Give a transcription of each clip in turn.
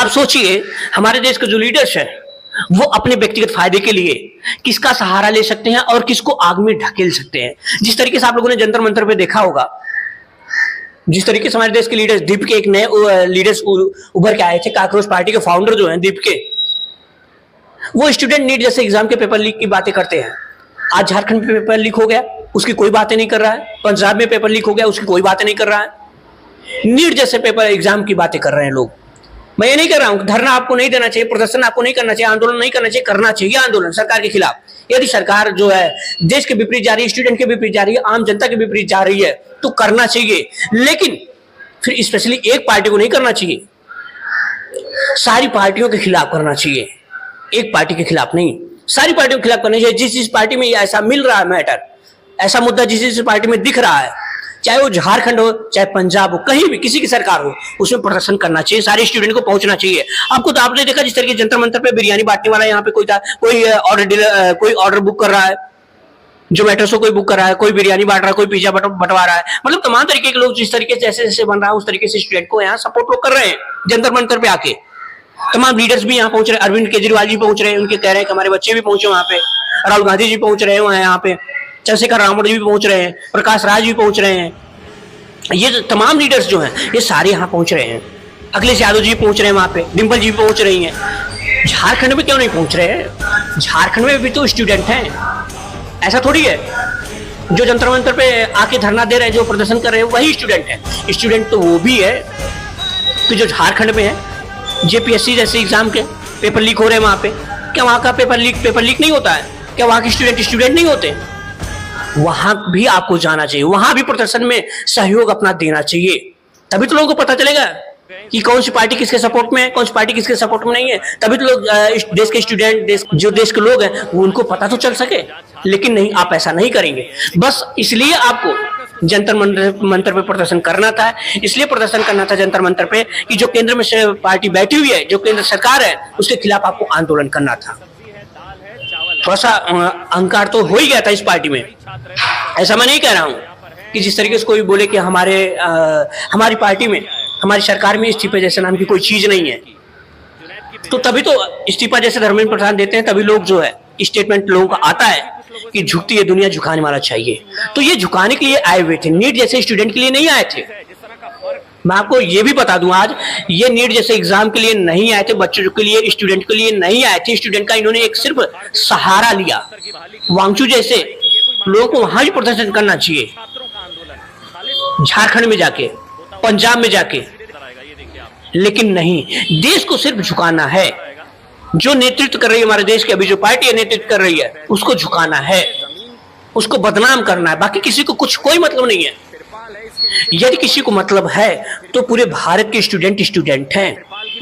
आप सोचिए, हमारे देश के जो लीडर्स हैं वो अपने व्यक्तिगत फायदे के लिए किसका सहारा ले सकते हैं और किसको आग में ढकेल सकते हैं। जिस तरीके से आप लोगों ने जंतर मंतर पे देखा होगा, जिस तरीके से हमारे देश के लीडर्स, दीप के एक नए लीडर्स उभर के आए थे, काकरोच पार्टी के फाउंडर जो हैं दीप के, वो स्टूडेंट नीट जैसे एग्जाम के पेपर लीक की बातें करते हैं। आज झारखंड में पेपर लीक हो गया, उसकी कोई बातें नहीं कर रहा है। पंजाब में पेपर लीक हो गया, उसकी कोई बातें नहीं कर रहा है। नीट जैसे पेपर एग्जाम की बातें कर रहे हैं लोग। मैं ये नहीं कर रहा हूं, धरना आपको नहीं देना चाहिए, प्रदर्शन आपको नहीं करना चाहिए, आंदोलन नहीं करना चाहिए, करना चाहिए आंदोलन सरकार के खिलाफ। यदि सरकार जो है देश के विपरीत जा रही है, स्टूडेंट के विपरीत जा रही है, आम जनता के विपरीत जा रही है, तो करना चाहिए। लेकिन फिर स्पेशली एक पार्टी को नहीं करना चाहिए, सारी पार्टियों के खिलाफ करना चाहिए। एक पार्टी के खिलाफ नहीं, सारी पार्टियों के खिलाफ करना चाहिए। जिस पार्टी में ऐसा मिल रहा है मैटर, ऐसा मुद्दा जिस पार्टी में दिख रहा है, चाहे वो झारखंड हो चाहे पंजाब हो, कहीं भी किसी की सरकार हो, उसमें प्रदर्शन करना चाहिए, सारे स्टूडेंट को पहुंचना चाहिए। आपको तो आपने देखा जिस तरीके जंतर मंतर पे बिरयानी बांटने वाला यहाँ पे कोई ऑर्डर बुक कर रहा है, जोमेटो से कोई बुक कर रहा है, कोई बिरयानी बांट रहा है, कोई पिज्जा बंटवा रहा है। मतलब तमाम तरीके के लोग जिस तरीके से जैसे जैसे बन रहा है उस तरीके से स्टूडेंट को यहाँ सपोर्ट लोग कर रहे हैं जंतर मंतर पे आके। तमाम लीडर्स भी यहाँ पहुंच रहे हैं, अरविंद केजरीवाल जी पहुंच रहे हैं, उनके कह रहे हैं कि हमारे बच्चे भी पहुंचे वहां पे, राहुल गांधी जी पहुंच रहे हैं यहाँ पे, चंद्रशेखर रावण जी भी पहुंच रहे हैं, प्रकाश राज भी पहुंच रहे हैं। ये तमाम लीडर्स जो हैं ये सारे यहाँ पहुंच रहे हैं। अखिलेश यादव जी पहुंच रहे हैं वहां पे, डिम्पल जी भी पहुंच रही हैं। झारखंड में क्यों नहीं पहुंच रहे हैं? झारखंड में भी तो स्टूडेंट हैं, ऐसा थोड़ी है जो जंतर मंतर पे आके धरना दे रहे हैं, जो प्रदर्शन कर रहे हैं वही स्टूडेंट है। स्टूडेंट तो वो भी है कि जो झारखंड में है, जेपीएससी जैसे एग्जाम के पेपर लीक हो रहे हैं वहां पे। क्या वहां का पेपर लीक नहीं होता है? क्या वहां के स्टूडेंट नहीं होते? वहां भी आपको जाना चाहिए, वहां भी प्रदर्शन में सहयोग अपना देना चाहिए, तभी तो लोगों को पता चलेगा कि कौन सी पार्टी किसके सपोर्ट में है, कौन सी पार्टी किसके सपोर्ट में नहीं है। तभी तो लोग, देश के स्टूडेंट, जो देश के लोग हैं, वो उनको पता तो चल सके। लेकिन नहीं, आप ऐसा नहीं करेंगे। बस इसलिए आपको जंतर मंतर पे प्रदर्शन करना था, इसलिए प्रदर्शन करना था जंतर मंतर पे कि जो केंद्र में से पार्टी बैठी हुई है, जो केंद्र सरकार है, उसके खिलाफ आपको आंदोलन करना था। थोड़ा सा अहंकार तो हो ही गया था इस पार्टी में। ऐसा मैं नहीं कह रहा हूं कि जिस तरीके से कोई बोले कि हमारी पार्टी में, हमारी सरकार में इस्तीफे जैसे नाम की कोई चीज नहीं है। तो तभी तो इस्तीफा जैसे धर्मेंद्र प्रधान देते हैं, तभी लोग जो है स्टेटमेंट लोगों का आता है कि झुकती है दुनिया, झुकाने वाला चाहिए। तो ये झुकाने के लिए आए हुए थे, नीट जैसे स्टूडेंट के लिए नहीं आए थे। मैं आपको ये भी बता दूं, आज ये नीट जैसे एग्जाम के लिए नहीं आए थे, बच्चों के लिए, स्टूडेंट के लिए नहीं आए थे। स्टूडेंट का इन्होंने एक सिर्फ सहारा लिया। वांगचू जैसे लोगों को वहां भी प्रदर्शन करना चाहिए, झारखंड में जाके, पंजाब में जाके, लेकिन नहीं, देश को सिर्फ झुकाना है। जो नेतृत्व कर रही है हमारे देश की, अभी जो पार्टी नेतृत्व कर रही है, उसको झुकाना है, उसको बदनाम करना है। बाकी किसी को कोई मतलब नहीं है। यदि किसी को मतलब है तो पूरे भारत के स्टूडेंट हैं।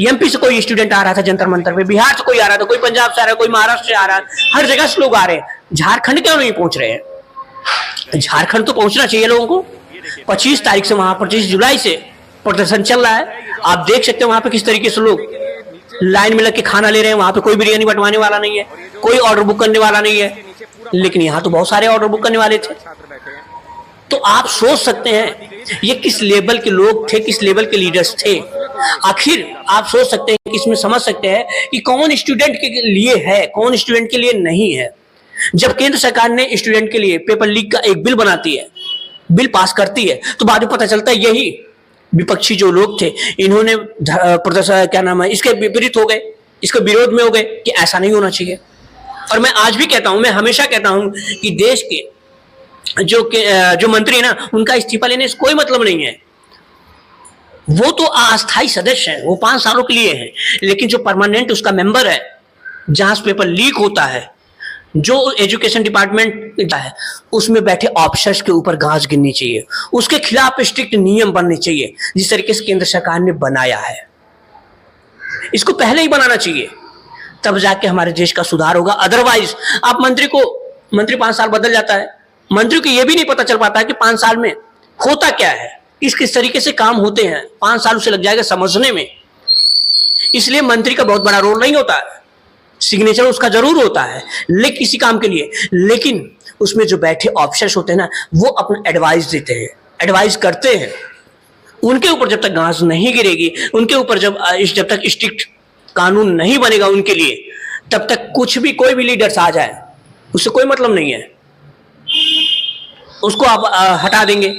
एमपी से कोई स्टूडेंट आ रहा था जंतर मंतर पे, बिहार से कोई आ रहा था, कोई पंजाब से आ रहा है, कोई महाराष्ट्र से आ रहा है, हर जगह से लोग आ रहे हैं। झारखंड क्यों नहीं पहुंच रहे हैं? झारखंड तो पहुंचना चाहिए लोगों को। 25 तारीख से वहां, 25 जुलाई से प्रदर्शन चल रहा है। आप देख सकते हैं वहां पे किस तरीके से लोग लाइन में लग के खाना ले रहे हैं। वहां पे कोई बिरयानी बंटवाने वाला नहीं है, कोई ऑर्डर बुक करने वाला नहीं है। लेकिन यहाँ तो बहुत सारे ऑर्डर बुक करने वाले थे। तो आप सोच सकते हैं ये किस लेवल के लोग थे, किस लेवल के लीडर्स थे। आखिर आप सोच सकते हैं, इसमें समझ सकते हैं कि कौन स्टूडेंट के लिए है, कौन स्टूडेंट के लिए नहीं है। जब केंद्र सरकार ने स्टूडेंट के लिए पेपर लीक का एक बिल बनाती है, बिल पास करती है, तो बाद में पता चलता है यही विपक्षी जो लोग थे, इन्होंने प्रदर्शन, क्या नाम है, इसके विपरीत हो गए, इसके विरोध में हो गए कि ऐसा नहीं होना चाहिए। और मैं आज भी कहता हूं, मैं हमेशा कहता हूं कि देश के जो मंत्री है ना, उनका इस्तीफा लेने से कोई मतलब नहीं है। वो तो अस्थायी सदस्य हैं, वो 5 सालों के लिए हैं। लेकिन जो परमानेंट उसका मेंबर है, जहां से पेपर लीक होता है, जो एजुकेशन डिपार्टमेंट है, उसमें बैठे ऑफिसर्स के ऊपर गाज गिरनी चाहिए, उसके खिलाफ स्ट्रिक्ट नियम बनने चाहिए, जिस तरीके से केंद्र सरकार ने बनाया है। इसको पहले ही बनाना चाहिए, तब जाके हमारे देश का सुधार होगा। अदरवाइज आप मंत्री 5 साल बदल जाता है, मंत्री को यह भी नहीं पता चल पाता है कि 5 साल में होता क्या है, किस तरीके से काम होते हैं। 5 साल उसे लग जाएगा समझने में। इसलिए मंत्री का बहुत बड़ा रोल नहीं होता है, सिग्नेचर उसका जरूर होता है लेकिन किसी काम के लिए, लेकिन उसमें जो बैठे ऑफिसर्स होते हैं ना, वो अपना एडवाइस देते हैं, एडवाइस करते हैं। उनके ऊपर जब तक घास नहीं गिरेगी, उनके ऊपर जब तक स्ट्रिक्ट कानून नहीं बनेगा उनके लिए, तब तक कुछ भी कोई भी लीडर्स आ जाए उससे कोई मतलब नहीं है। उसको आप हटा देंगे,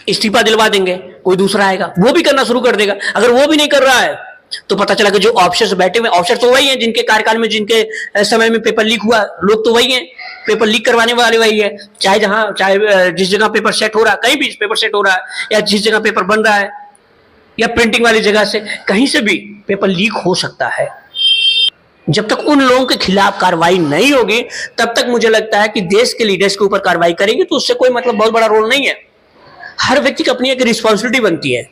इस्तीफा दिलवा देंगे, कोई दूसरा आएगा वो भी करना शुरू कर देगा। अगर वो भी नहीं कर रहा है तो पता चला कि जो ऑफिसर्स बैठे हुए, ऑफिसर तो वही हैं जिनके कार्यकाल में, जिनके समय में पेपर लीक हुआ, लोग तो वही हैं, पेपर लीक करवाने वाले वही है। चाहे जिस जगह पेपर सेट हो रहा है, कहीं भी पेपर सेट हो रहा है, या जिस जगह पेपर बन रहा है, या प्रिंटिंग वाली जगह से कहीं से भी पेपर लीक हो सकता है। जब तक उन लोगों के खिलाफ कार्रवाई नहीं होगी तब तक मुझे लगता है कि देश के लीडर्स के ऊपर कार्रवाई करेंगे तो उससे कोई मतलब बहुत बड़ा रोल नहीं है। हर व्यक्ति की अपनी एक रिस्पॉन्सिबिलिटी बनती है,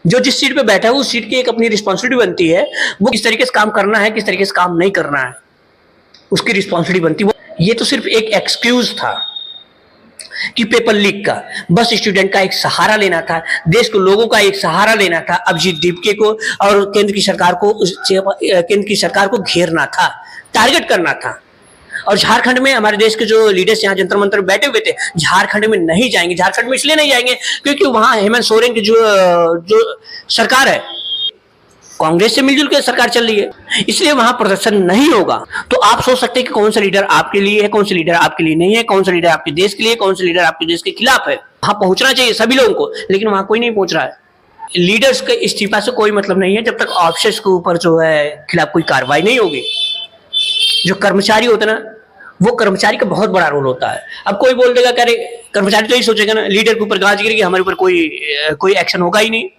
जो जिस सीट पे बैठा है उस सीट की एक अपनी रिस्पॉन्सिबिलिटी बनती है, वो किस तरीके से काम करना है, किस तरीके से काम नहीं करना है, उसकी रिस्पॉन्सिबिलिटी बनती है। ये तो सिर्फ एक एक्सक्यूज था कि पेपर लीक का, बस स्टूडेंट का एक सहारा लेना था, देश के लोगों का एक सहारा लेना था, अभिजीत दीपके को और केंद्र की सरकार को घेरना था, टारगेट करना था। और झारखंड में हमारे देश के जो लीडर्स यहाँ जंतर मंतर बैठे हुए थे, झारखंड में नहीं जाएंगे। झारखंड में इसलिए नहीं जाएंगे क्योंकि वहां हेमंत सोरेन की जो सरकार है, कांग्रेस से मिलजुल के सरकार चल रही है, इसलिए वहां प्रदर्शन नहीं होगा। तो आप सोच सकते हैं कि कौन सा लीडर आपके लिए है, कौन सा लीडर आपके लिए नहीं है, कौन सा लीडर आपके देश के लिए, कौन सा लीडर आपके देश के खिलाफ है। वहां पहुंचना चाहिए सभी लोगों को, लेकिन वहां कोई नहीं पहुंच रहा है। लीडर्स के इस्तीफा से कोई मतलब नहीं है जब तक ऑफिसर्स के ऊपर जो है खिलाफ कोई कार्रवाई नहीं होगी। जो कर्मचारी होते ना, वो कर्मचारी का बहुत बड़ा रोल होता है। अब कोई बोल देगा कि कर्मचारी तो यही सोचेगा ना, लीडर के ऊपर गाज गिरेगी, हमारे ऊपर कोई एक्शन होगा ही नहीं,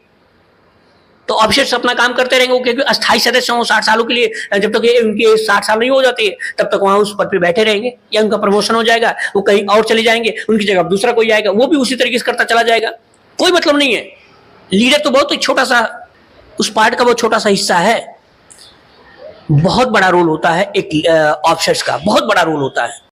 तो ऑफिसर्स अपना काम करते रहेंगे। क्योंकि अस्थायी सदस्य हों 60 सालों के लिए, जब तक उनके 60 साल नहीं हो जाते तब तक वहां उस पद पे बैठे रहेंगे, या उनका प्रमोशन हो जाएगा, वो कहीं और चले जाएंगे, उनकी जगह दूसरा कोई आएगा, वो भी उसी तरीके से करता चला जाएगा, कोई मतलब नहीं है। लीडर तो बहुत छोटा सा, उस पार्ट का बहुत छोटा सा हिस्सा है। बहुत बड़ा रोल होता है एक ऑफिसर्स का, बहुत बड़ा रोल होता है।